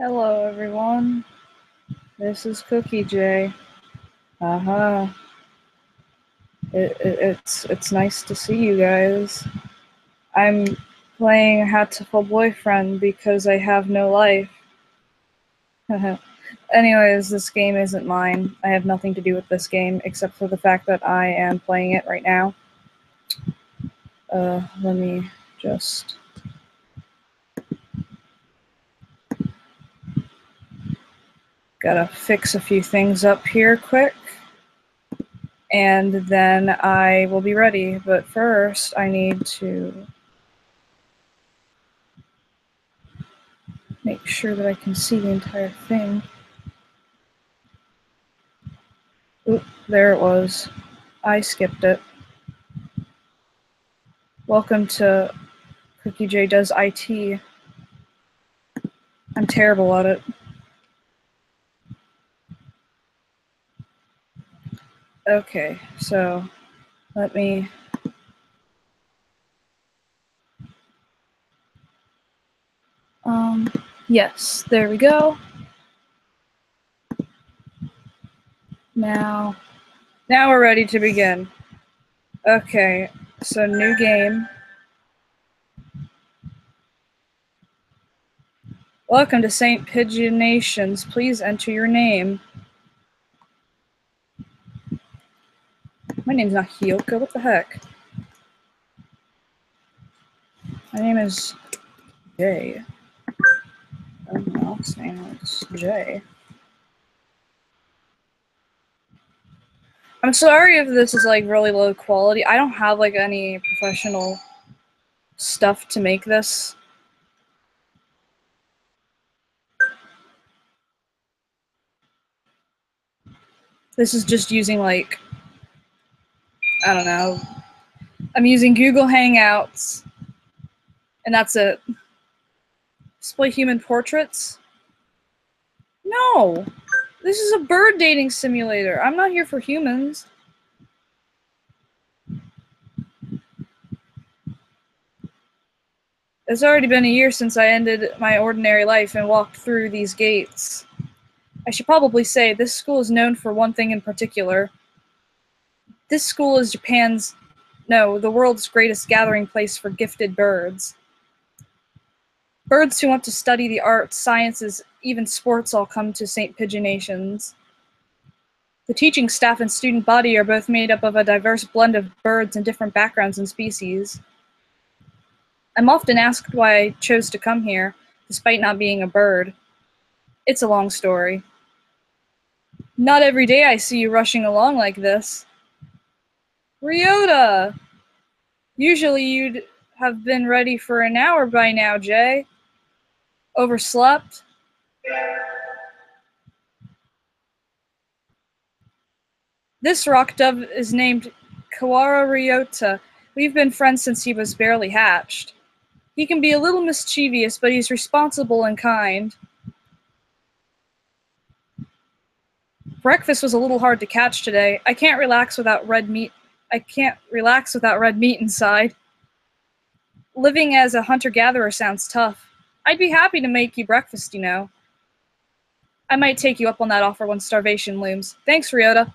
Hello everyone, this is Cookiejay. It's nice to see you guys. I'm playing Hatoful Boyfriend because I have no life. Anyways, this game isn't mine. I have nothing to do with this game except for the fact that I am playing it right now. Let me just... Gotta fix a few things up here quick. And then I will be ready, but first I need to make sure that I can see the entire thing. Oop, there it was. I skipped it. Welcome to Cookiejay Does IT. I'm terrible at it. Okay, so let me... yes, there we go. Now we're ready to begin. Okay, so new game. Welcome to St. Pigeonations. Please enter your name. My name's not Hyoka, what the heck? My name is Jay. Oh, my last name is Jay. I'm sorry if this is like really low quality. I don't have like any professional stuff to make this. This is just using like, I don't know. I'm using Google Hangouts and that's it. Display human portraits? No, this is a bird dating simulator. I'm not here for humans. It's already been a year since I ended my ordinary life and walked through these gates. I should probably say this school is known for one thing in particular. This school is the world's greatest gathering place for gifted birds. Birds who want to study the arts, sciences, even sports all come to St. Pigeonations. The teaching staff and student body are both made up of a diverse blend of birds in different backgrounds and species. I'm often asked why I chose to come here, despite not being a bird. It's a long story. Not every day I see you rushing along like this. Ryota! Usually you'd have been ready for an hour by now, Jay. Overslept? This rock dove is named Kawara Ryota. We've been friends since he was barely hatched. He can be a little mischievous, but he's responsible and kind. Breakfast was a little hard to catch today. I can't relax without red meat inside. Living as a hunter-gatherer sounds tough. I'd be happy to make you breakfast, you know. I might take you up on that offer when starvation looms. Thanks, Ryota.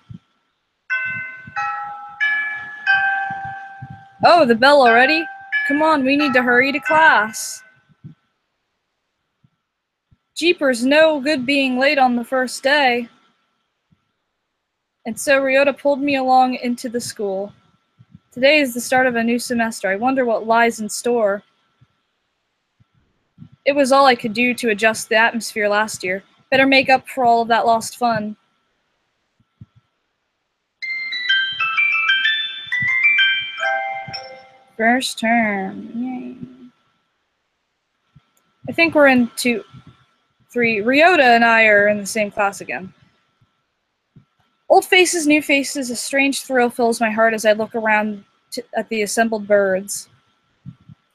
Oh, the bell already? Come on, we need to hurry to class. Jeepers, no good being late on the first day. And so Ryota pulled me along into the school. Today is the start of a new semester. I wonder what lies in store. It was all I could do to adjust the atmosphere last year. Better make up for all of that lost fun. First term. Yay. I think we're in 2, 3. Ryota and I are in the same class again. Old faces, new faces, a strange thrill fills my heart as I look around at the assembled birds.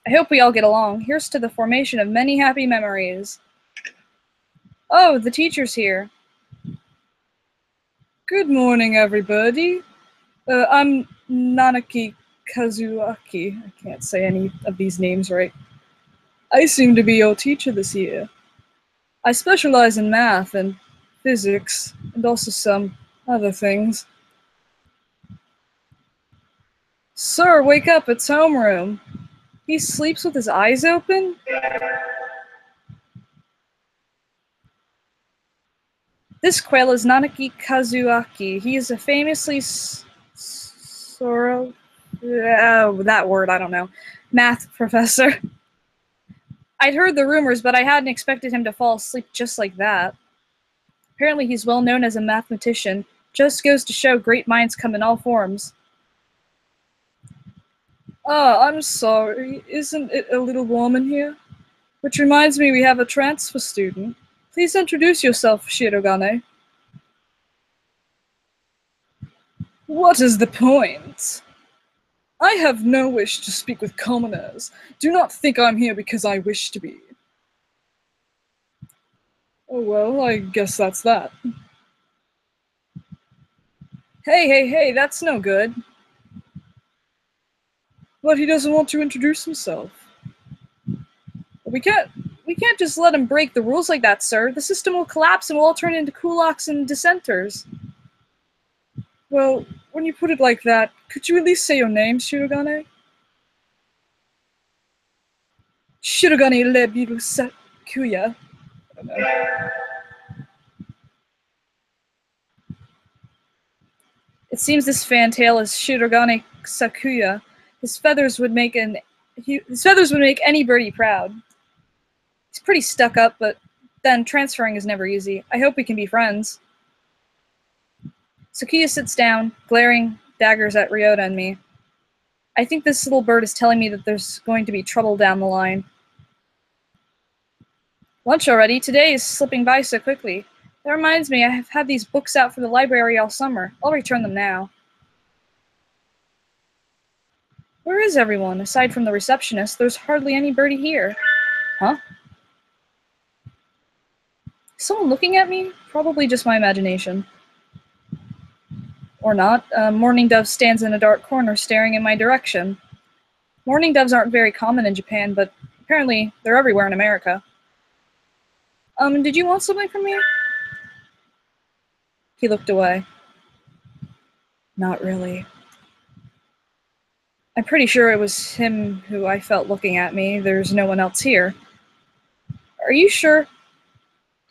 I hope we all get along. Here's to the formation of many happy memories. Oh, the teacher's here. Good morning, everybody. I'm Nanaki Kazuaki. I can't say any of these names right. I seem to be your teacher this year. I specialize in math and physics, and also some other things. Sir, wake up, it's homeroom. He sleeps with his eyes open? This quail is Nanaki Kazuaki. He is a famously that word, I don't know, math professor. I'd heard the rumors, but I hadn't expected him to fall asleep just like that. Apparently he's well known as a mathematician. Just goes to show great minds come in all forms. Ah, I'm sorry. Isn't it a little warm in here? Which reminds me we have a transfer student. Please introduce yourself, Shirogane. What is the point? I have no wish to speak with commoners. Do not think I'm here because I wish to be. Oh well, I guess that's that. Hey, that's no good. But he doesn't want to introduce himself. We can't just let him break the rules like that, sir. The system will collapse and we'll all turn into kulaks and dissenters. Well, when you put it like that, could you at least say your name, Shirogane? Shirogane Lebiru Sakuya. I don't know. It seems this fantail is Shirogane Sakuya. His feathers would make any birdie proud. He's pretty stuck up, but then transferring is never easy. I hope we can be friends. Sakuya sits down, glaring daggers at Ryota and me. I think this little bird is telling me that there's going to be trouble down the line. Lunch already? Today is slipping by so quickly. That reminds me, I have had these books out for the library all summer. I'll return them now. Where is everyone? Aside from the receptionist, there's hardly anybody here. Huh? Is someone looking at me? Probably just my imagination. Or not. A mourning dove stands in a dark corner staring in my direction. Mourning doves aren't very common in Japan, but apparently they're everywhere in America. Did you want something from me? He looked away. Not really. I'm pretty sure it was him who I felt looking at me. There's no one else here. Are you sure?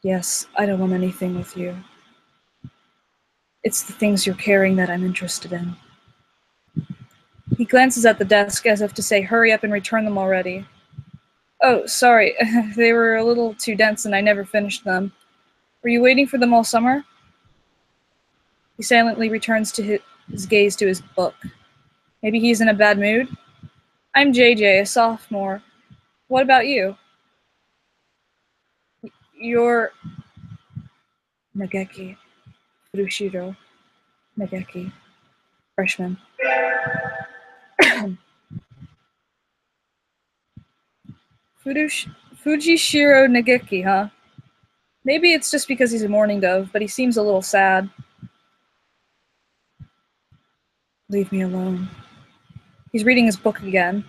Yes, I don't want anything with you. It's the things you're carrying that I'm interested in. He glances at the desk as if to say, hurry up and return them already. Oh, sorry. They were a little too dense and I never finished them. Were you waiting for them all summer? He silently returns to his gaze to his book. Maybe he's in a bad mood? I'm JJ, a sophomore. What about you? You're... Nageki. Furushiro. Nageki. Freshman. Fujishiro Nageki, huh? Maybe it's just because he's a mourning dove, but he seems a little sad. Leave me alone. He's reading his book again.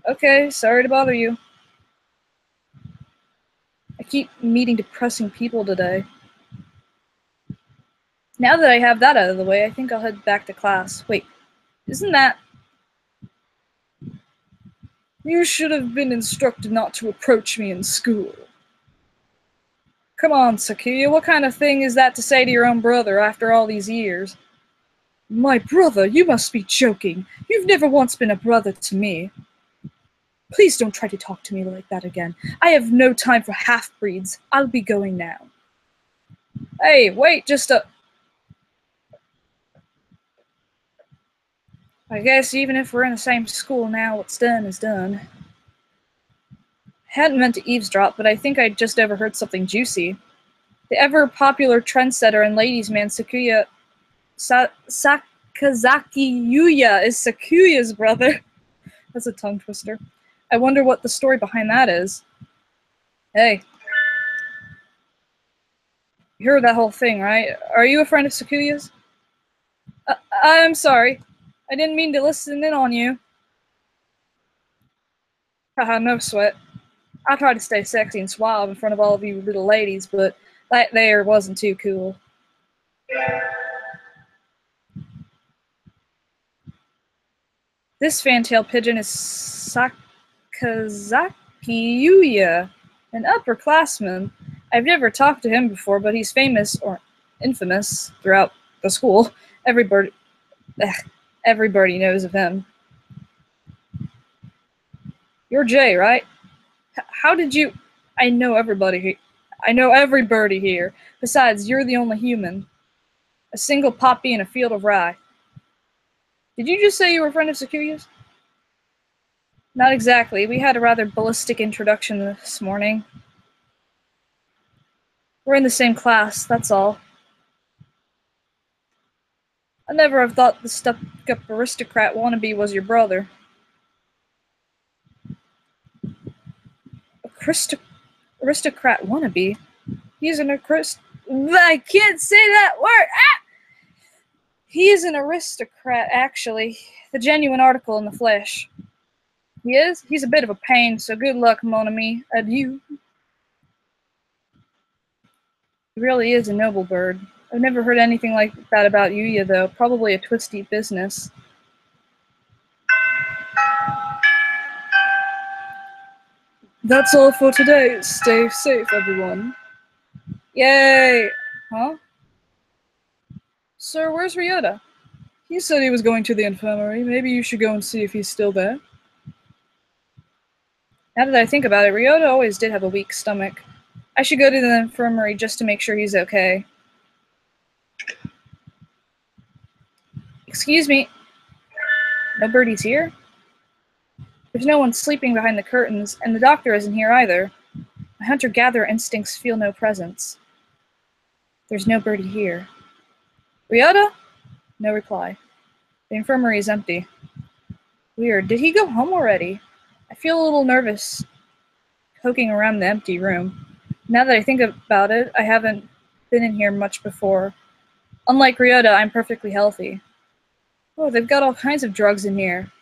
Okay, sorry to bother you. I keep meeting depressing people today. Now that I have that out of the way, I think I'll head back to class. Wait, isn't that... You should have been instructed not to approach me in school. Come on, Sakuya, what kind of thing is that to say to your own brother after all these years? My brother? You must be joking. You've never once been a brother to me. Please don't try to talk to me like that again. I have no time for half-breeds. I'll be going now. Hey, wait, just a... I guess even if we're in the same school now, what's done is done. I hadn't meant to eavesdrop, but I think I just overheard something juicy. The ever-popular trendsetter and ladies' man Sakazaki Yuya is Sakuya's brother. That's a tongue twister. I wonder what the story behind that is. Hey. You heard that whole thing, right? Are you a friend of Sakuya's? I'm sorry. I didn't mean to listen in on you. Haha, no sweat. I tried to stay sexy and suave in front of all of you little ladies, but that there wasn't too cool. This fantail pigeon is Sakazaki Yuya, an upperclassman. I've never talked to him before, but he's famous, or infamous, throughout the school. Everybody knows of him. You're Jay, right? How did you... I know everybody here. Besides, you're the only human. A single poppy in a field of rye. Did you just say you were a friend of Cookiejay's? Not exactly. We had a rather ballistic introduction this morning. We're in the same class, that's all. I never have thought the stuck-up aristocrat wannabe was your brother. Aristocrat wannabe? He's an I can't say that word! Ah! He is an aristocrat, actually. The genuine article in the flesh. He is? He's a bit of a pain, so good luck, mon ami. Adieu. He really is a noble bird. I've never heard anything like that about Yuya, though. Probably a twisty business. That's all for today. Stay safe, everyone. Yay! Huh? Sir, where's Ryota? He said he was going to the infirmary. Maybe you should go and see if he's still there. Now that I think about it, Ryota always did have a weak stomach. I should go to the infirmary just to make sure he's okay. Excuse me. No birdies here? There's no one sleeping behind the curtains, and the doctor isn't here either. My hunter-gatherer instincts feel no presence. There's no birdie here. Ryota? No reply. The infirmary is empty. Weird. Did he go home already? I feel a little nervous poking around the empty room. Now that I think about it, I haven't been in here much before. Unlike Ryota, I'm perfectly healthy. Oh, they've got all kinds of drugs in here.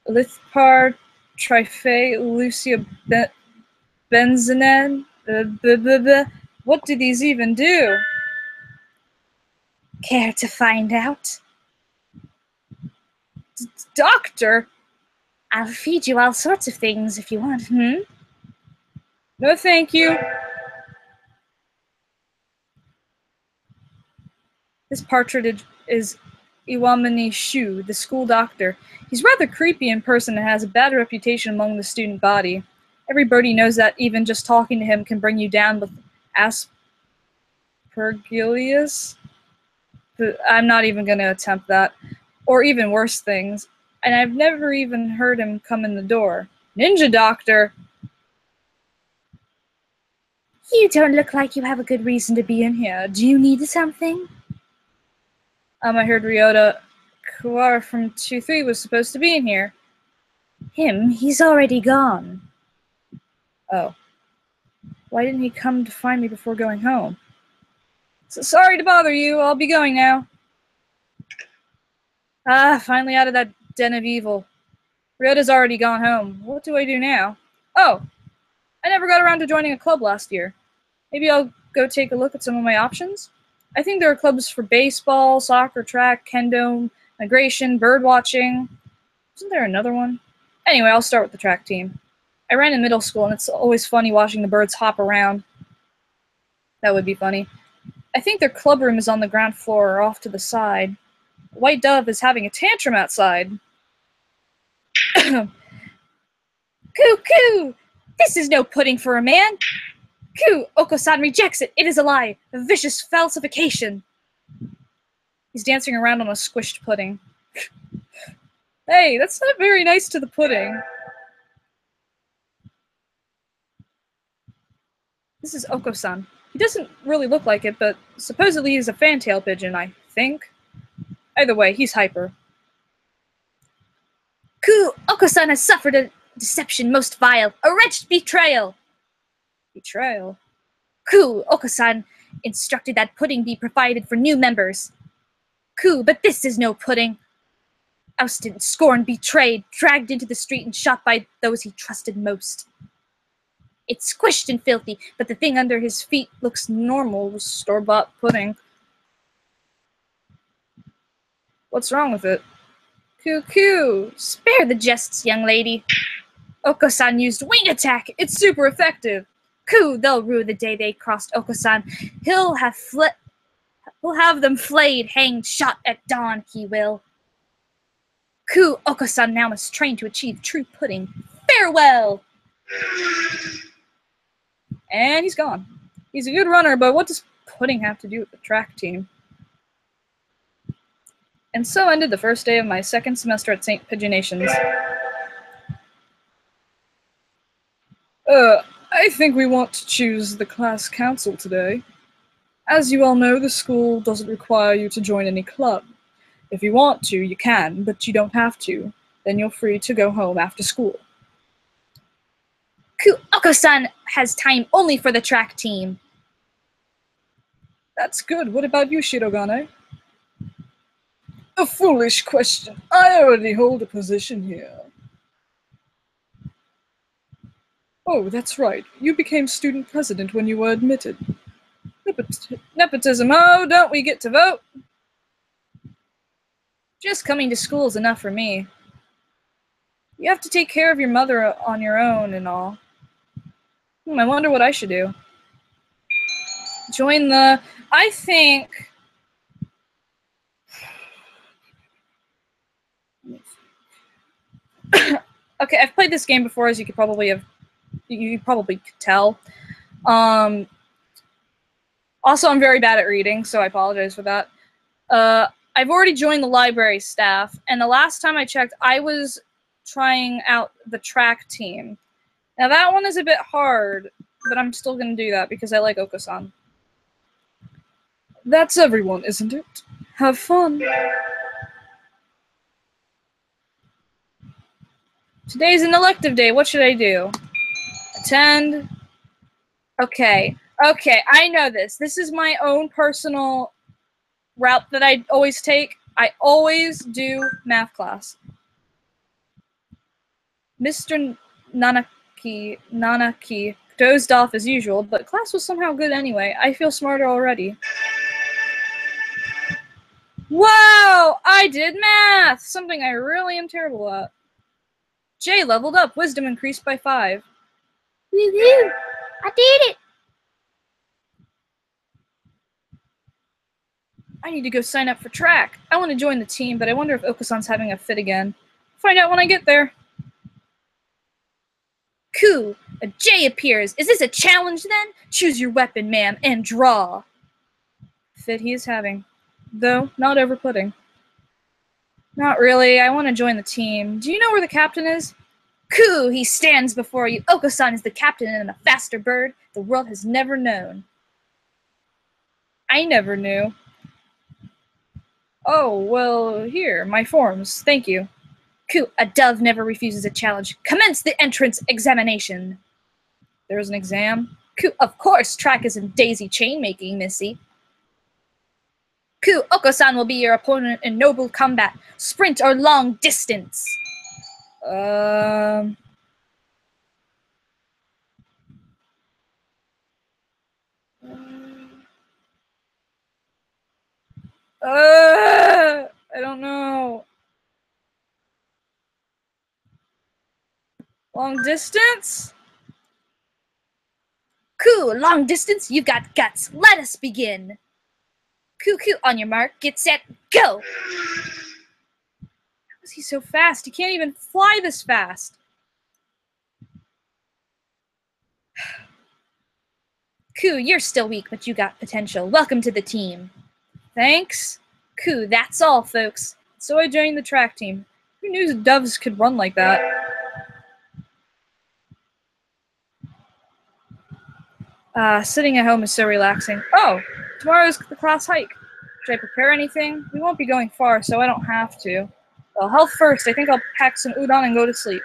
Lithpar, Trifate, Lucia Benzonen. What do these even do? Care to find out? Doctor? I'll feed you all sorts of things if you want, No, thank you. This partridge is Iwamani Shu, the school doctor. He's rather creepy in person and has a bad reputation among the student body. Everybody knows that even just talking to him can bring you down with aspergillosis. I'm not even going to attempt that. Or even worse things. And I've never even heard him come in the door. Ninja doctor! You don't look like you have a good reason to be in here. Do you need something? I heard Ryota Kuwara from 2-3 was supposed to be in here. Him? He's already gone. Oh. Why didn't he come to find me before going home? So sorry to bother you. I'll be going now. Finally out of that den of evil. Ryota's already gone home. What do I do now? Oh, I never got around to joining a club last year. Maybe I'll go take a look at some of my options. I think there are clubs for baseball, soccer, track, kendo, migration, bird watching. Isn't there another one? Anyway, I'll start with the track team. I ran in middle school, and it's always funny watching the birds hop around. That would be funny. I think their club room is on the ground floor or off to the side. A white dove is having a tantrum outside. Coo! This is no pudding for a man! Coo! Oko-san rejects it! It is a lie! A vicious falsification! He's dancing around on a squished pudding. Hey, that's not very nice to the pudding. This is Oko-san. He doesn't really look like it, but supposedly he's a fantail pigeon, I think. Either way, he's hyper. Coo! Oko-san has suffered a deception most vile, a wretched betrayal! Betrayal? Coo! Oko-san instructed that pudding be provided for new members. Coo, but this is no pudding. Ousted, scorned, betrayed, dragged into the street and shot by those he trusted most. It's squished and filthy, but the thing under his feet looks normal, store-bought pudding. What's wrong with it? Cuckoo! Spare the jests, young lady. Oko-san used wing attack. It's super effective. Coo, they'll rue the day they crossed Oko-san. He'll have them flayed, hanged, shot at dawn, he will. Coo, Oko-san now must train to achieve true pudding. Farewell! And he's gone. He's a good runner, but what does pudding have to do with the track team? And so ended the first day of my second semester at St. Pigeonations. I think we want to choose the class council today. As you all know, the school doesn't require you to join any club. If you want to, you can, but you don't have to. Then you're free to go home after school. Oko-san has time only for the track team. That's good. What about you, Shirogane? A foolish question. I already hold a position here. Oh, that's right. You became student president when you were admitted. Nepotism, oh, don't we get to vote? Just coming to school is enough for me. You have to take care of your mother on your own and all. I wonder what I should do. Join the... I think... Okay, I've played this game before, as you could probably could tell. Also, I'm very bad at reading, so I apologize for that. I've already joined the library staff, and the last time I checked, I was trying out the track team. Now, that one is a bit hard, but I'm still going to do that because I like Oko-san. That's everyone, isn't it? Have fun. Today's an elective day. What should I do? Attend. Okay, I know this. This is my own personal route that I always take. I always do math class. Mr. Nanaki dozed off as usual, but class was somehow good anyway. I feel smarter already. Wow! I did math! Something I really am terrible at. Jay leveled up. Wisdom increased by 5. Woohoo! I did it! I need to go sign up for track. I want to join the team, but I wonder if Oko-san's having a fit again. Find out when I get there. Coo! A J appears. Is this a challenge then? Choose your weapon, ma'am, and draw. Fit he is having. Though, not over pudding. Not really. I want to join the team. Do you know where the captain is? Coo! He stands before you. Oko-san is the captain and a faster bird the world has never known. I never knew. Oh, well, here, my forms. Thank you. Coo! A dove never refuses a challenge. Commence the entrance examination. There's an exam? Coo! Of course, track is in daisy chain making, missy. Coo! Oko-san will be your opponent in noble combat. Sprint or long distance. I don't know. Long distance? Coo! Long distance, you've got guts. Let us begin. Coo! On your mark, get set, go! How is he so fast? He can't even fly this fast. Coo, you're still weak, but you got potential. Welcome to the team. Thanks. Coo, that's all, folks. So I joined the track team. Who knew doves could run like that? Sitting at home is so relaxing. Oh, tomorrow's the class hike. Should I prepare anything? We won't be going far, so I don't have to. Well, health first. I think I'll pack some udon and go to sleep.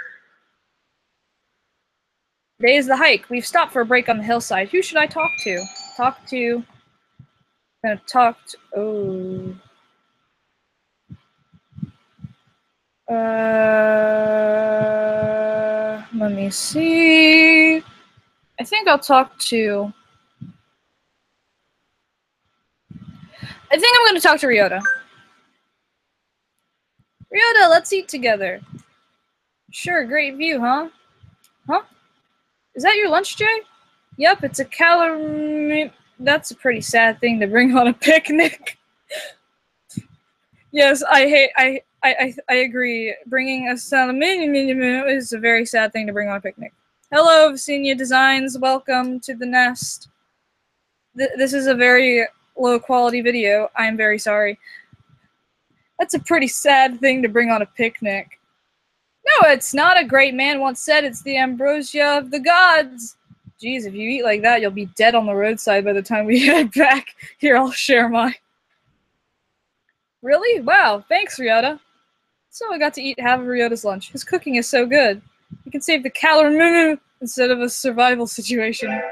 Today is the hike. We've stopped for a break on the hillside. Who should I talk to? I'm gonna talk to... Oh... Let me see... I think I'll talk to... I think I'm going to talk to Ryota. Ryota, let's eat together. Sure, great view, huh? Huh? Is that your lunch, Jay? Yep, it's a calorie... That's a pretty sad thing to bring on a picnic. Yes, I agree. Bringing a salmon is a very sad thing to bring on a picnic. Hello, Senior Designs. Welcome to the nest. This is a very low quality video. I'm very sorry. That's a pretty sad thing to bring on a picnic. No, it's not. A great man once said it's the ambrosia of the gods. Geez, if you eat like that, you'll be dead on the roadside by the time we head back. Here, I'll share mine. Really? Wow, thanks, Ryota. So I got to eat half of Ryota's lunch. His cooking is so good. You can save the calorie instead of a survival situation.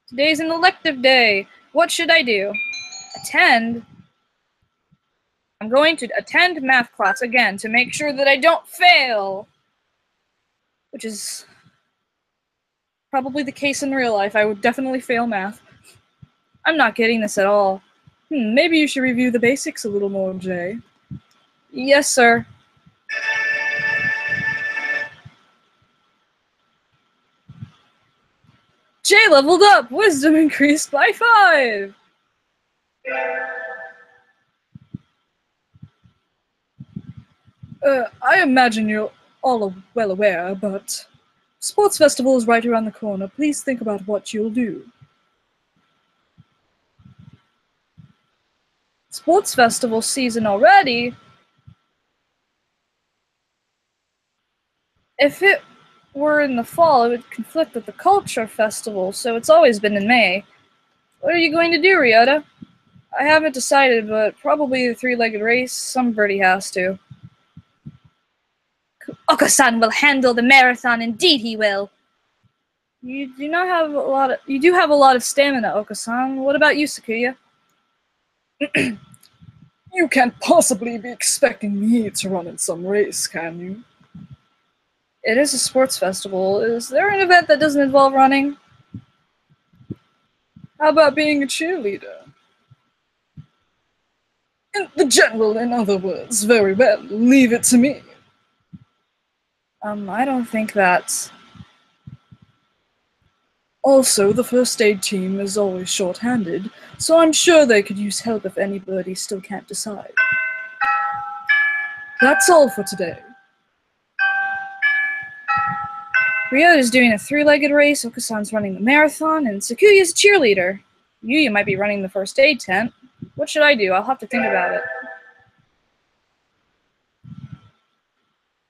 Today's an elective day. What should I do? Attend? I'm going to attend math class again to make sure that I don't fail. Which is probably the case in real life. I would definitely fail math. I'm not getting this at all. Maybe you should review the basics a little more, Jay. Yes, sir. Jay leveled up! Wisdom increased by 5! I imagine you're all well aware, but Sports Festival is right around the corner. Please think about what you'll do. Sports Festival season already? If it were in the fall, it would conflict with the Culture Festival, so it's always been in May. What are you going to do, Ryota? I haven't decided, but probably the three-legged race. Somebody has to. Oko-san will handle the marathon, indeed he will. You do have a lot of stamina, Oko-san. What about you, Sakuya? You can't possibly be expecting me to run in some race, can you? It is a sports festival. Is there an event that doesn't involve running? How about being a cheerleader? The general, in other words. Very well. Leave it to me. I don't think that's... Also, the first aid team is always short-handed, so I'm sure they could use help if anybody still can't decide. That's all for today. Ryota's doing a three-legged race, Oko-san's running the marathon, and Sakuya's a cheerleader. You might be running the first aid tent. What should I do? I'll have to think about it.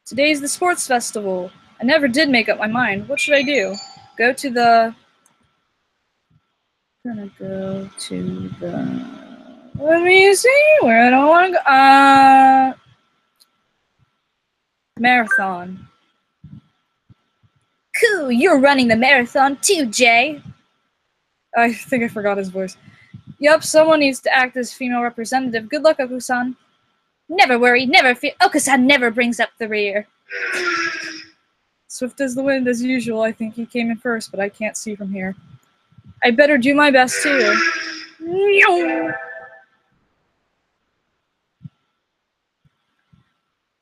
Today's the sports festival. I never did make up my mind. What should I do? Go to the... I'm gonna go to the... Let me see where I don't want to go. Marathon. Cool, you're running the marathon too, Jay. I think I forgot his voice. Yup, someone needs to act as female representative. Good luck, Oko-san. Never worry, never fear. Oko-san never brings up the rear. Swift as the wind, as usual. I think he came in first, but I can't see from here. I better do my best, too.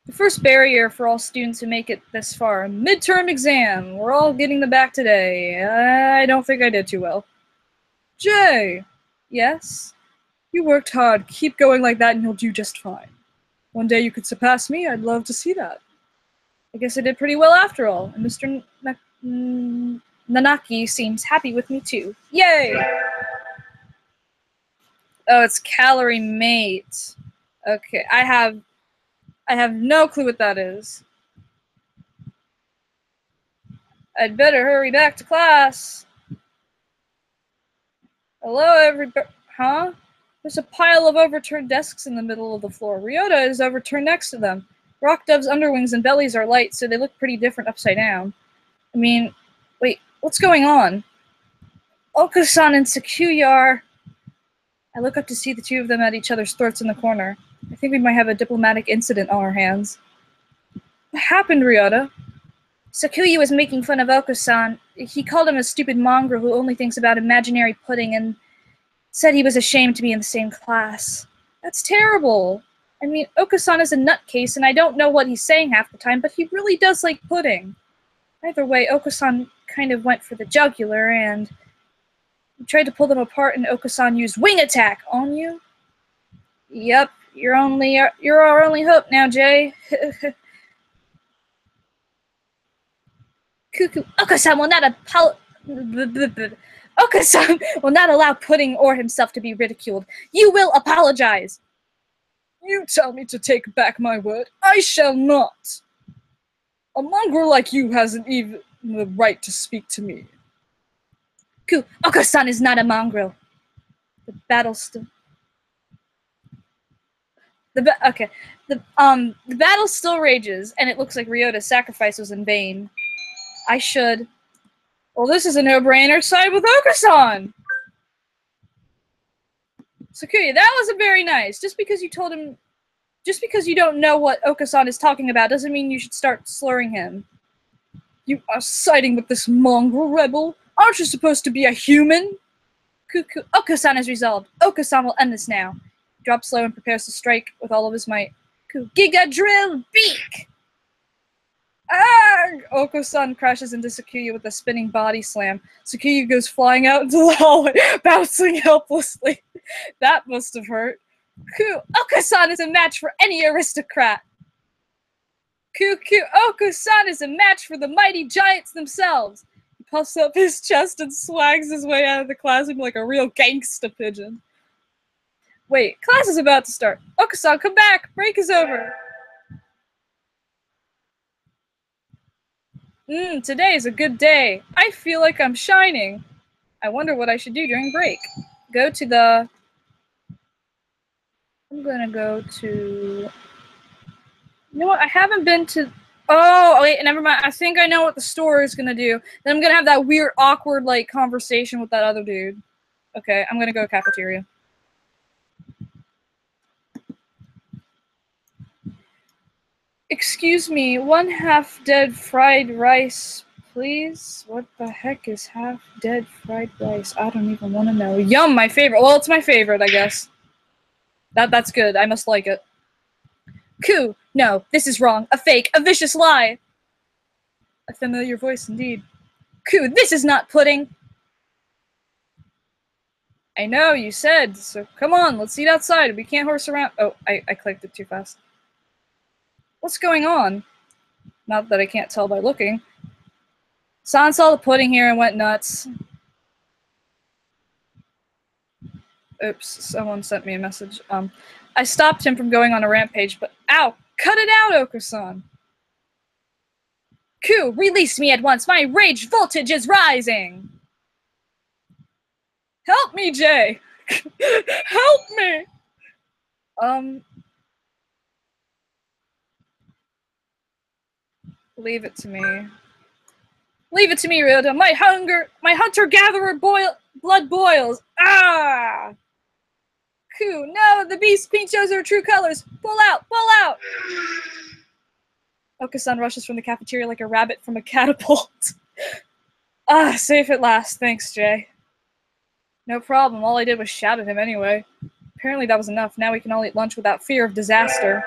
The first barrier for all students who make it this far. Midterm exam. We're all getting them back today. I don't think I did too well. Jay! Yes? You worked hard. Keep going like that and you'll do just fine. One day you could surpass me. I'd love to see that. I guess I did pretty well after all. And Mr. Nanaki seems happy with me too. Yay! Oh, it's Calorie Mate. Okay, I have no clue what that is. I'd better hurry back to class. Hello, everybody. Huh? There's a pile of overturned desks in the middle of the floor. Ryota is overturned next to them. Rock Dove's underwings and bellies are light, so they look pretty different upside down. I mean, wait, what's going on? Oko-san and Sakuya are... I look up to see the two of them at each other's throats in the corner. I think we might have a diplomatic incident on our hands. What happened, Ryota? Sakuya was making fun of Oko-san. He called him a stupid mongrel who only thinks about imaginary pudding and said he was ashamed to be in the same class. That's terrible. I mean, Oko-san is a nutcase, and I don't know what he's saying half the time, but he really does like pudding. Either way, Oko-san kind of went for the jugular, and tried to pull them apart, and Oko-san used wing attack on you. Yep, you're our only hope now, Jay. Cuckoo, Oko-san will not Oko-san will not allow Pudding or himself to be ridiculed. You will apologize. You tell me to take back my word. I shall not. A mongrel like you hasn't even the right to speak to me. Oko-san is not a mongrel. The battle still. The battle still rages, and it looks like Ryota's sacrifice was in vain. Well, this is a no-brainer. Side with Oko-san. Sakuya, that wasn't very nice. Just because you don't know what Oko-san is talking about doesn't mean you should start slurring him. You are siding with this mongrel rebel? Aren't you supposed to be a human? Oko-san is resolved. Oko-san will end this now. He drops low and prepares to strike with all of his might. Giga Drill Beak! Ah! Oko-san crashes into Sakuya with a spinning body slam. Sakuya goes flying out into the hallway, bouncing helplessly. That must have hurt. Oko-san is a match for any aristocrat. Oko-san is a match for the mighty giants themselves. He puffs up his chest and swags his way out of the classroom like a real gangsta pigeon. Wait, class is about to start. Oko-san, come back! Break is over! Today is a good day. I feel like I'm shining. I wonder what I should do during break. I'm gonna go to... You know what? I haven't been to... Oh, wait, never mind. I think I know what the store is gonna do. Then I'm gonna have that weird, awkward, like, conversation with that other dude. Okay, I'm gonna go to cafeteria. Excuse me, 1 half-dead fried rice, please? What the heck is half-dead fried rice? I don't even want to know. Yum, my favorite. Well, it's my favorite, I guess. That's good. I must like it. No, this is wrong. A fake, a vicious lie. A familiar voice, indeed. This is not pudding. I know, you said, so come on, let's eat outside. We can't horse around. Oh, I clicked it too fast. What's going on? Not that I can't tell by looking. San saw the pudding here and went nuts. Oops, someone sent me a message. I stopped him from going on a rampage, but ow! Cut it out, Oko-san! Release me at once! My rage voltage is rising! Help me, Jay! Help me! Leave it to me. Leave it to me, Ryota. My hunter-gatherer blood boils. Ah! No, the beast's pink shows her true colors. Pull out, pull out! Oko-san rushes from the cafeteria like a rabbit from a catapult. Safe at last. Thanks, Jay. No problem. All I did was shout at him anyway. Apparently that was enough. Now we can all eat lunch without fear of disaster.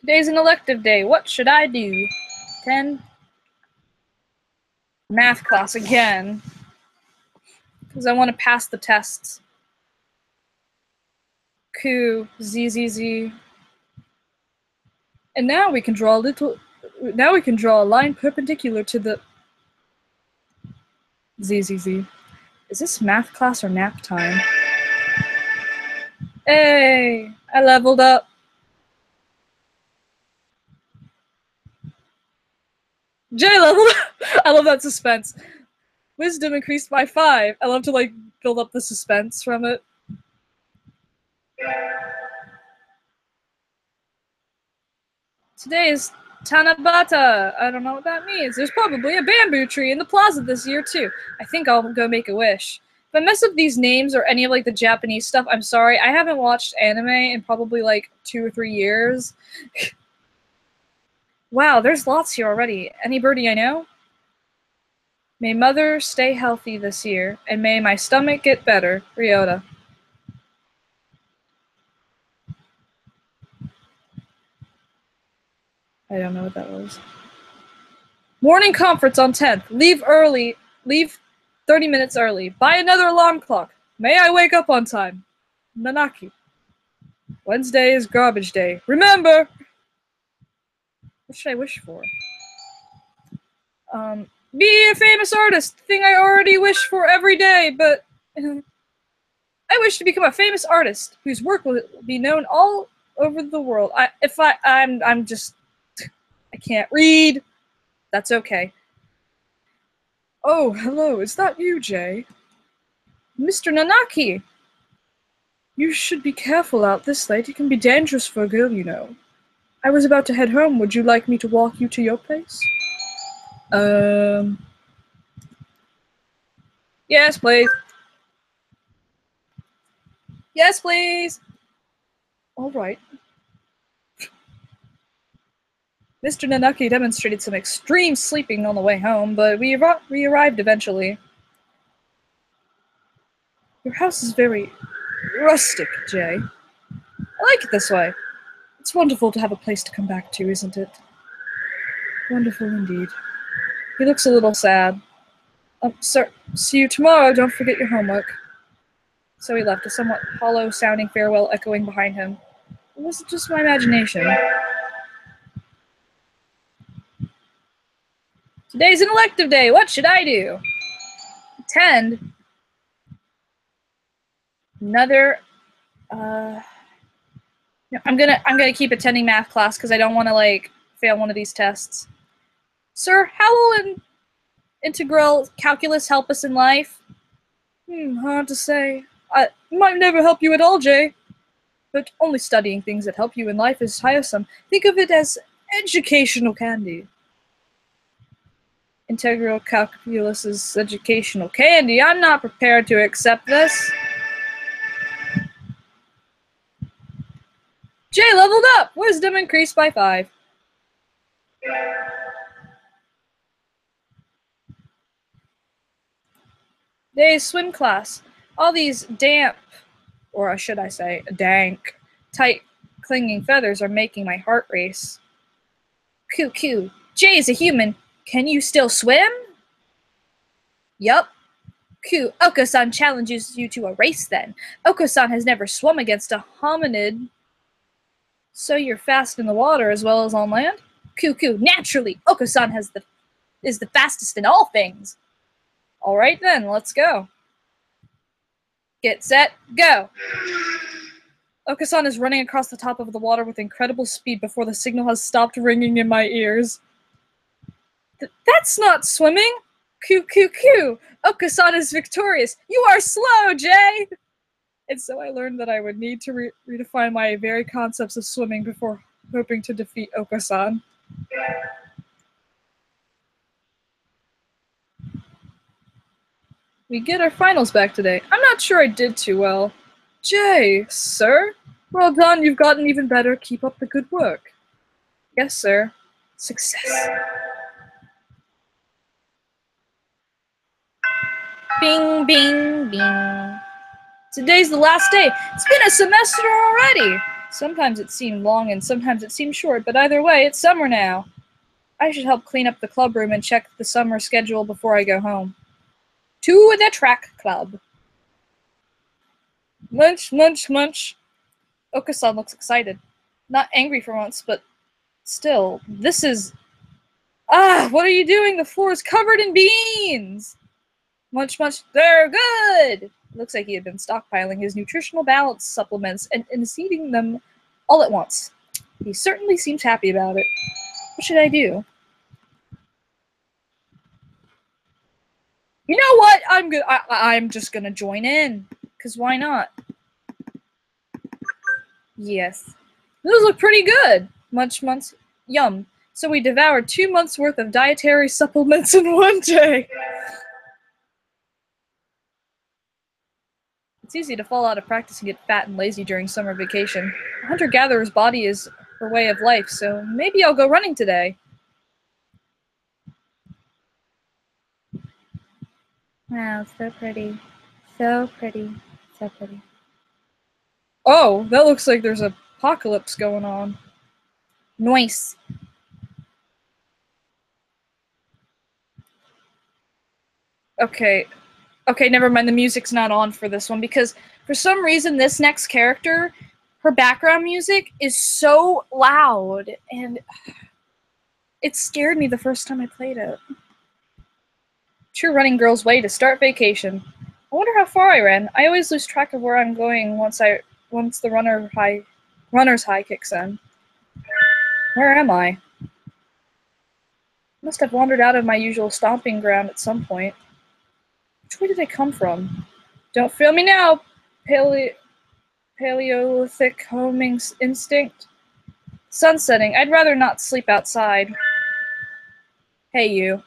Today's an elective day. What should I do? 10. Math class again. Because I want to pass the tests. Z. And now we can draw a line perpendicular to the Z. Is this math class or nap time? Hey, I leveled up. Jay leveled up. I love that suspense. Wisdom increased by 5. I love to like build up the suspense from it. Today is Tanabata. I don't know what that means. There's probably a bamboo tree in the plaza this year too. I think I'll go make a wish. If I mess up these names or any of like the Japanese stuff, I'm sorry. I haven't watched anime in probably like 2 or 3 years. Wow, there's lots here already. Any birdie I know? May mother stay healthy this year, and may my stomach get better. Ryota. I don't know what that was. Morning conference on 10th. Leave early. Leave 30 minutes early. Buy another alarm clock. May I wake up on time. Nanaki. Wednesday is garbage day. Remember! What should I wish for? Be a famous artist. Thing I already wish for every day, but I wish to become a famous artist whose work will be known all over the world. I can't read. That's okay. Oh, hello. Is that you, Jay? Mr. Nanaki! You should be careful out this late. It can be dangerous for a girl, you know. I was about to head home. Would you like me to walk you to your place? Yes, please. Yes, please. All right. Mr. Nanaki demonstrated some extreme sleeping on the way home, but we arrived eventually. Your house is very rustic, Jay. I like it this way. It's wonderful to have a place to come back to, isn't it? Wonderful indeed. He looks a little sad. Sir, see you tomorrow. Don't forget your homework. So he left, a somewhat hollow-sounding farewell echoing behind him. Or was it just my imagination? Today's an elective day. What should I do? Attend another. No, I'm gonna keep attending math class because I don't want to like fail one of these tests. Sir, how will an integral calculus help us in life? Hard to say. It might never help you at all, Jay. But only studying things that help you in life is tiresome. Think of it as educational candy. Integral calculus is educational candy. I'm not prepared to accept this. Jay leveled up! Wisdom increased by 5. Today's swim class. All these damp, or should I say, dank, tight, clinging feathers are making my heart race. Coo. Jay is a human. Can you still swim? Yup. Coo, Oko-san challenges you to a race then. Oko-san has never swum against a hominid. So you're fast in the water as well as on land? Coo, naturally, Oko-san is the fastest in all things. Alright then, let's go. Get set, go! Oko-san is running across the top of the water with incredible speed before the signal has stopped ringing in my ears. That's not swimming! Coo! Oko-san is victorious! You are slow, Jay! And so I learned that I would need to redefine my very concepts of swimming before hoping to defeat Oko-san. We get our finals back today. I'm not sure I did too well. Jay, sir? Well done, you've gotten even better. Keep up the good work. Yes, sir. Success. Bing, bing, bing. Today's the last day. It's been a semester already. Sometimes it seemed long and sometimes it seemed short, but either way, it's summer now. I should help clean up the club room and check the summer schedule before I go home. To the track club. Munch. Oko-san looks excited. Not angry for once, but still, this is... what are you doing? The floor is covered in beans! Munch, they're good! Looks like he had been stockpiling his nutritional balance supplements and is eating them all at once. He certainly seems happy about it. What should I do? You know what? I'm just gonna join in. Cause why not? Yes. Those look pretty good. Munch. Yum. So we devoured 2 months worth of dietary supplements in one day. It's easy to fall out of practice and get fat and lazy during summer vacation. A hunter-gatherer's body is her way of life, so maybe I'll go running today. Wow, so pretty. So pretty. So pretty. Oh, that looks like there's an apocalypse going on. Nice. Okay, never mind, the music's not on for this one, because for some reason this next character, her background music is so loud, and it scared me the first time I played it. True running girl's way to start vacation. I wonder how far I ran. I always lose track of where I'm going once the runner's high kicks in. Where am I? Must have wandered out of my usual stomping ground at some point. Which way did I come from? Don't fail me now, Paleolithic homing instinct. Sun setting. I'd rather not sleep outside. Hey, you.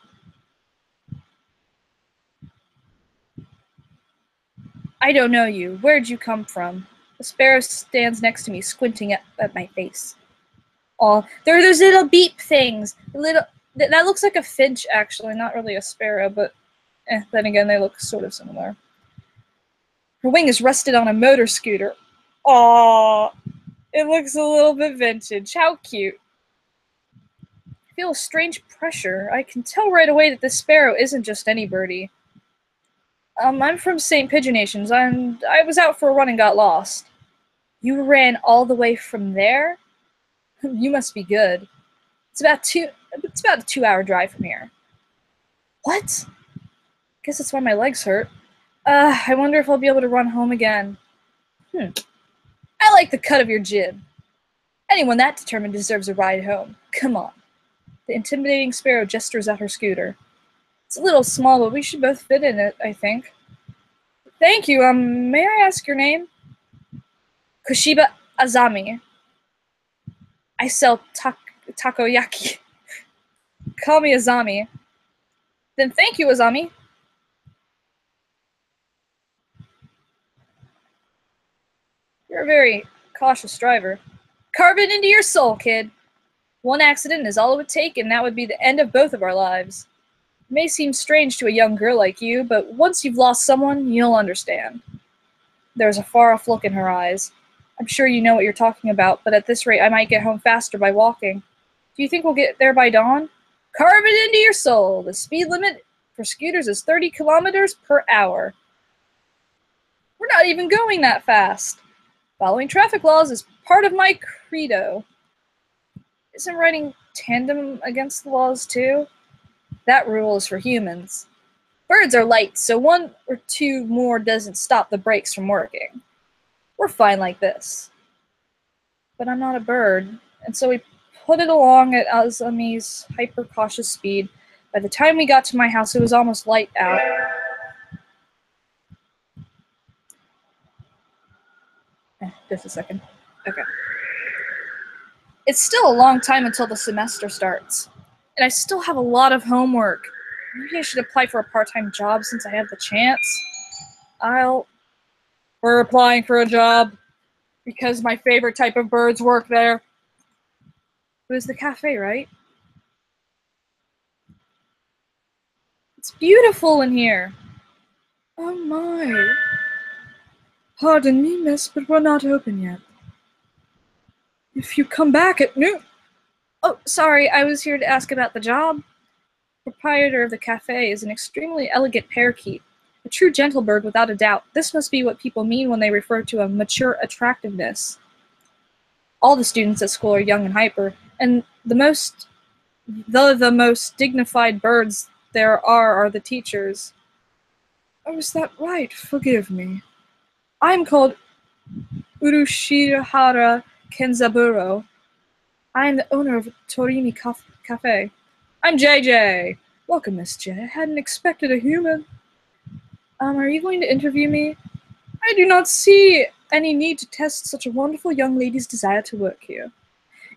I don't know you. Where'd you come from? The sparrow stands next to me, squinting at my face. Aw, there are those little beep things. That looks like a finch, actually, not really a sparrow, but then again, they look sort of similar. Her wing is rested on a motor scooter. Aw, it looks a little bit vintage. How cute. I feel a strange pressure. I can tell right away that this sparrow isn't just any birdie. I'm from St. Pigeonations, and I was out for a run and got lost. You ran all the way from there? You must be good. It's about a 2-hour drive from here. What? Guess that's why my legs hurt. I wonder if I'll be able to run home again. I like the cut of your jib. Anyone that determined deserves a ride home. Come on. The intimidating sparrow gestures at her scooter. It's a little small, but we should both fit in it, I think. Thank you. May I ask your name? Koshiba Azami. I sell takoyaki. Call me Azami. Then thank you, Azami. You're a very cautious driver. Carve it into your soul, kid. One accident is all it would take, and that would be the end of both of our lives. It may seem strange to a young girl like you, but once you've lost someone, you'll understand. There's a far-off look in her eyes. I'm sure you know what you're talking about, but at this rate I might get home faster by walking. Do you think we'll get there by dawn? Carve it into your soul. The speed limit for scooters is 30 kilometers per hour. We're not even going that fast. Following traffic laws is part of my credo. Isn't riding tandem against the laws too? That rule is for humans. Birds are light, so 1 or 2 more doesn't stop the brakes from working. We're fine like this. But I'm not a bird, and so we put it along at Azami's hyper-cautious speed. By the time we got to my house, it was almost light out. Just a second. Okay. It's still a long time until the semester starts, and I still have a lot of homework. Maybe I should apply for a part-time job since I have the chance. We're applying for a job because my favorite type of birds work there. It was the cafe, right? It's beautiful in here. Oh my. Pardon me, miss, but we're not open yet. If you come back at noon... Oh, sorry, I was here to ask about the job. The proprietor of the cafe is an extremely elegant parakeet. A true gentle bird, without a doubt. This must be what people mean when they refer to a mature attractiveness. All the students at school are young and hyper, and the most dignified birds there are the teachers. Oh, is that right? Forgive me. I'm called Urushihara Kenzaburo. I am the owner of Torimi Cafe. I'm JJ. Welcome, Miss J. I hadn't expected a human. Are you going to interview me? I do not see any need to test such a wonderful young lady's desire to work here.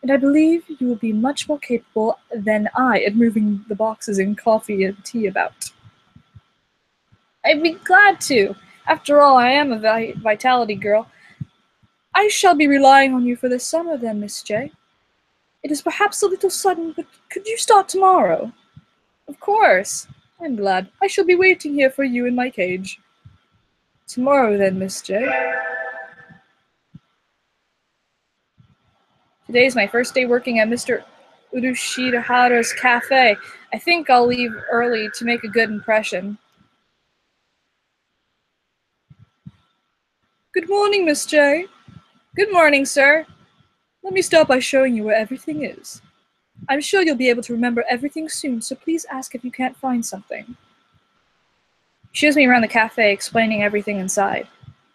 And I believe you will be much more capable than I at moving the boxes and coffee and tea about. I'd be glad to. After all, I am a vitality girl. I shall be relying on you for this summer then, Miss J. It is perhaps a little sudden, but could you start tomorrow? Of course. I'm glad. I shall be waiting here for you in my cage. Tomorrow then, Miss J. Today's my first day working at Mr. Urushihara's cafe. I think I'll leave early to make a good impression. Good morning, Miss J. Good morning, sir. Let me start by showing you where everything is. I'm sure you'll be able to remember everything soon, so please ask if you can't find something. He shows me around the cafe, explaining everything inside.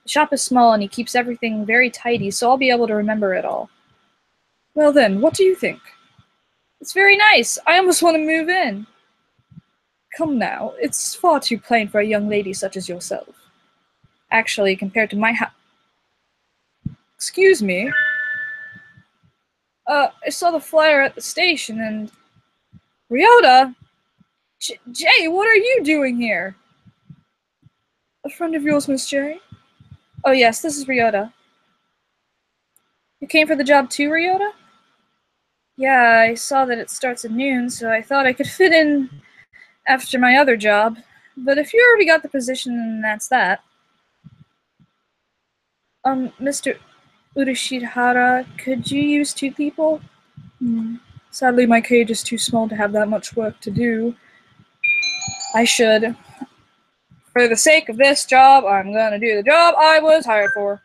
The shop is small and he keeps everything very tidy, so I'll be able to remember it all. Well then, what do you think? It's very nice. I almost want to move in. Come now, it's far too plain for a young lady such as yourself. Actually, compared to my house... Excuse me? I saw the flyer at the station and... Ryota? Jay, what are you doing here? A friend of yours, Miss J? Oh yes, this is Ryota. You came for the job too, Ryota? Yeah, I saw that it starts at noon, so I thought I could fit in after my other job. But if you already got the position, then that's that. Mr. Urushihara, could you use 2 people? Sadly, my cage is too small to have that much work to do. I should. For the sake of this job, I'm gonna do the job I was hired for.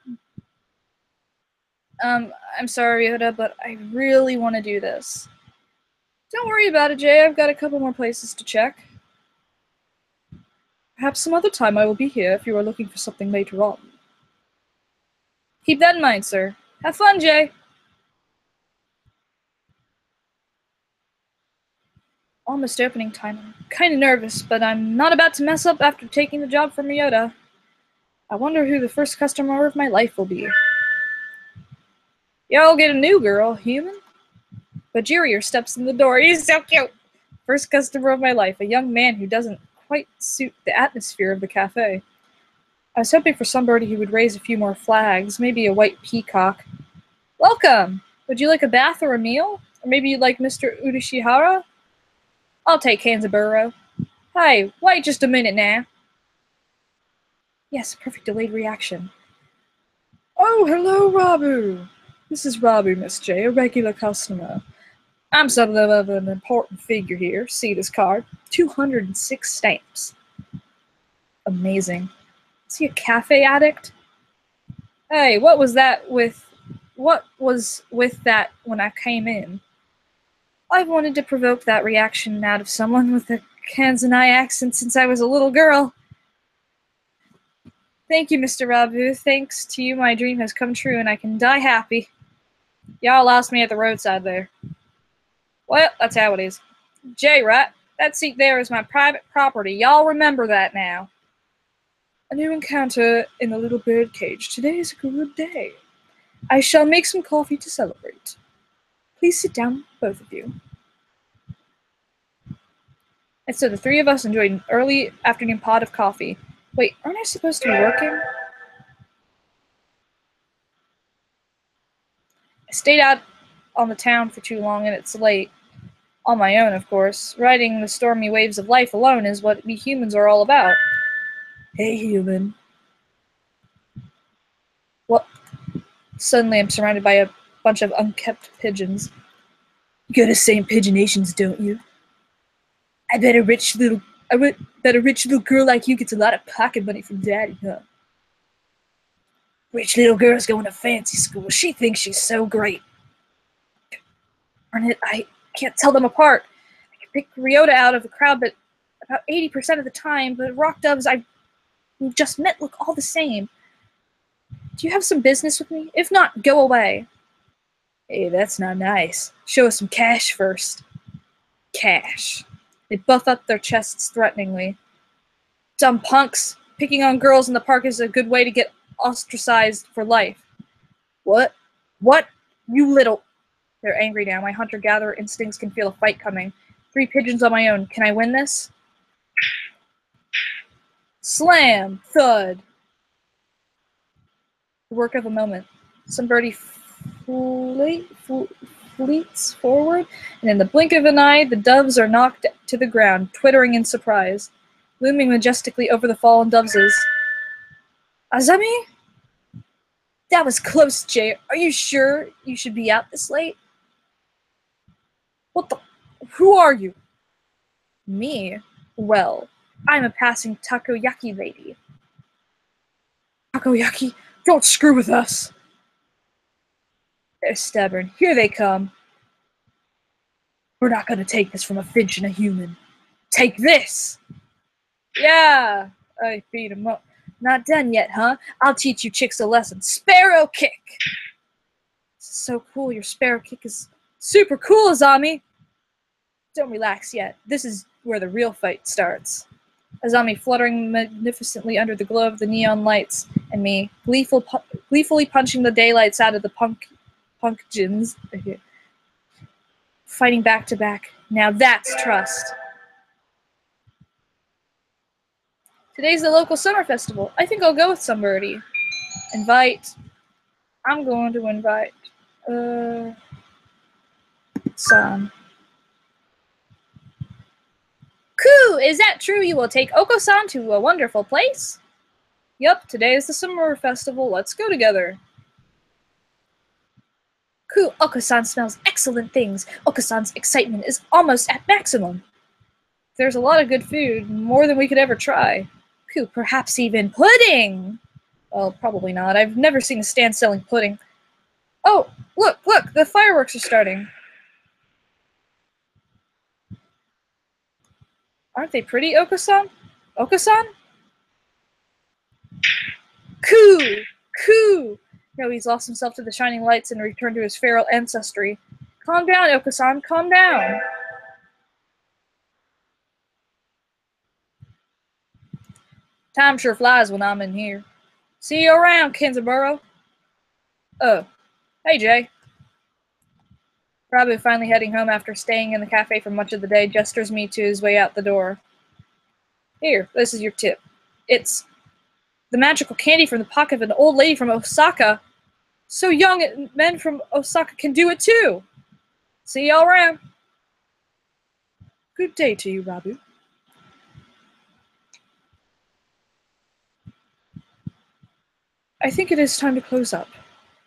I'm sorry, Ryota, but I really want to do this. Don't worry about it, Jay. I've got a couple more places to check. Perhaps some other time I will be here if you are looking for something later on. Keep that in mind, sir. Have fun, Jay! Almost opening time. I'm kinda nervous, but I'm not about to mess up after taking the job from Ryota. I wonder who the first customer of my life will be. Yeah, I'll get a new girl, human. Bajirier steps in the door. He's so cute! First customer of my life, a young man who doesn't quite suit the atmosphere of the cafe. I was hoping for somebody who would raise a few more flags, maybe a white peacock. Welcome! Would you like a bath or a meal? Or maybe you'd like Mr. Urushihara? I'll take Kanzaburo. Hi, wait just a minute now. Yes, perfect delayed reaction. Oh, hello, Rabu. This is Rabu, Miss J, a regular customer. I'm something of an important figure here. See this card? 206 stamps. Amazing. Is he a cafe addict? Hey, what was with that when I came in? I've wanted to provoke that reaction out of someone with a Kanzanai accent since I was a little girl. Thank you, Mr. Rabu. Thanks to you, my dream has come true and I can die happy. Y'all lost me at the roadside there. Well, that's how it is. Jay, right? That seat there is my private property. Y'all remember that now. A new encounter in the little bird cage. Today is a good day. I shall make some coffee to celebrate. Please sit down, both of you. And so the 3 of us enjoyed an early afternoon pot of coffee. Wait, aren't I supposed to be working? I stayed out on the town for too long and it's late. On my own, of course. Riding the stormy waves of life alone is what we humans are all about. Hey, human. What? Suddenly I'm surrounded by a bunch of unkept pigeons. You got a St. Pigeonations, don't you? I bet a rich little girl like you gets a lot of pocket money from Daddy, huh? Rich little girl's going to fancy school. She thinks she's so great. Darn it, I can't tell them apart. I can pick Ryota out of the crowd, but about 80% of the time, but rock doves I've just met look all the same. Do you have some business with me? If not, go away. Hey, that's not nice. Show us some cash first. Cash. They buff up their chests threateningly. Dumb punks. Picking on girls in the park is a good way to get ostracized for life. What? What? You little... They're angry now. My hunter-gatherer instincts can feel a fight coming. 3 pigeons on my own. Can I win this? Slam! Thud! The work of a moment. Some birdie fleets forward, and in the blink of an eye, the doves are knocked to the ground, twittering in surprise. Looming majestically over the fallen doves is... Azami? That was close, Jay. Are you sure you should be out this late? What the... Who are you? Me? Well, I'm a passing takoyaki lady. Takoyaki? Don't screw with us! They're stubborn. Here they come. We're not gonna take this from a finch and a human. Take this! Yeah! I beat him up. Not done yet, huh? I'll teach you chicks a lesson. Sparrow kick! This is so cool. Your sparrow kick is super cool, Azami! Don't relax yet. This is where the real fight starts. Azami fluttering magnificently under the glow of the neon lights, and me gleefully punching the daylights out of the pumpkins. Fighting back to back. Now that's trust. Today's the local summer festival. I think I'll go with somebody. Invite. I'm going to invite. San. Coo! Is that true? You will take Oko-san to a wonderful place? Yup, today is the summer festival. Let's go together. Coo, Oko-san smells excellent things. Oko-san's excitement is almost at maximum. There's a lot of good food, more than we could ever try. Coo, perhaps even pudding! Well, probably not. I've never seen a stand selling pudding. Oh, look, the fireworks are starting. Aren't they pretty, Oko-san? Oko-san? Coo! Coo! No, he's lost himself to the shining lights and returned to his feral ancestry. Calm down, Oko-san, calm down. Time sure flies when I'm in here. See you around, Kenzaburo. Oh, hey, Jay. Rabu, finally heading home after staying in the cafe for much of the day, gestures me to his way out the door. Here, this is your tip. It's the magical candy from the pocket of an old lady from Osaka. So young, men from Osaka can do it too. See y'all around. Good day to you, Rabu. I think it is time to close up.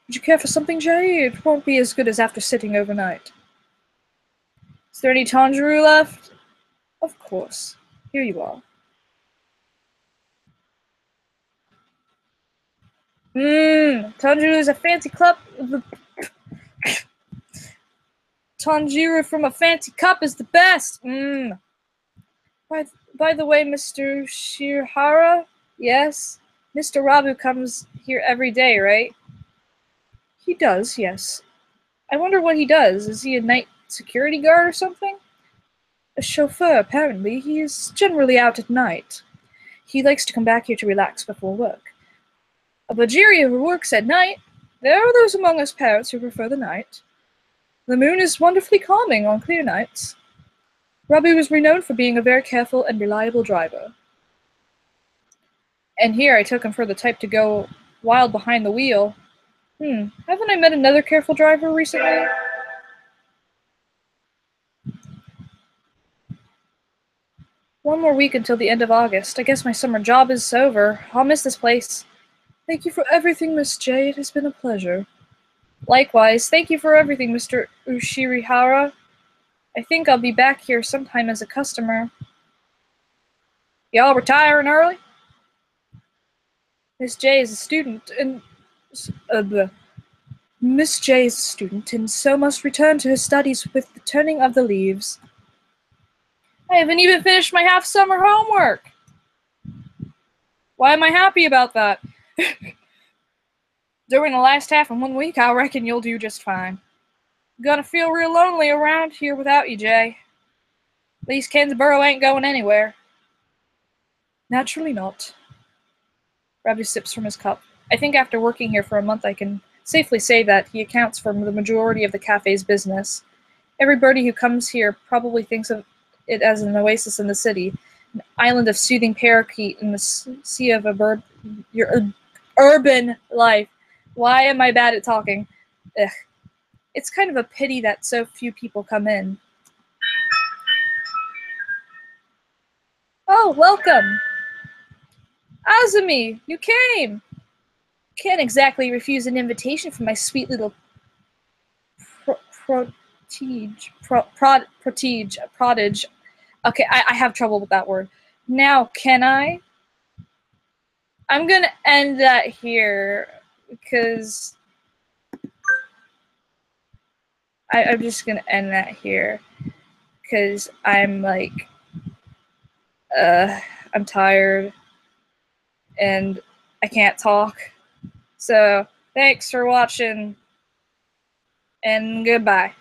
Would you care for something, Jay? It won't be as good as after sitting overnight. Is there any tanjuru left? Of course. Here you are. Tanjiro is a fancy cup. Tanjiro from a fancy cup is the best. By the way, Mr. Shirahara, yes, Mr. Rabu comes here every day, right? He does, yes. I wonder what he does. Is he a night security guard or something? A chauffeur, apparently. He is generally out at night. He likes to come back here to relax before work. A Bajiri who works at night. There are those among us parrots who prefer the night. The moon is wonderfully calming on clear nights. Rabu was renowned for being a very careful and reliable driver. And here I took him for the type to go wild behind the wheel. Haven't I met another careful driver recently? One more week until the end of August. I guess my summer job is over. I'll miss this place. Thank you for everything, Miss J. It has been a pleasure. Likewise, thank you for everything, Mr. Ushirihara. I think I'll be back here sometime as a customer. Y'all retiring early? Miss J is a student, and Miss J is a student, and so must return to her studies with the turning of the leaves. I haven't even finished my half-summer homework. Why am I happy about that? During the last half in 1 week, I reckon you'll do just fine. Gonna feel real lonely around here without you, Jay. At least Kenzaburo ain't going anywhere. Naturally not. Rabu sips from his cup. I think after working here for a month, I can safely say that he accounts for the majority of the cafe's business. Everybody who comes here probably thinks of it as an oasis in the city, an island of soothing parakeet in the sea of your urban life. Why am I bad at talking? Ugh. It's kind of a pity that so few people come in. Oh, welcome! Azumi, you came! Can't exactly refuse an invitation from my sweet little prodige. Okay, I have trouble with that word. Now, can I? I'm gonna end that here because I'm just gonna end that here because I'm like, I'm tired and I can't talk. So, thanks for watching and goodbye.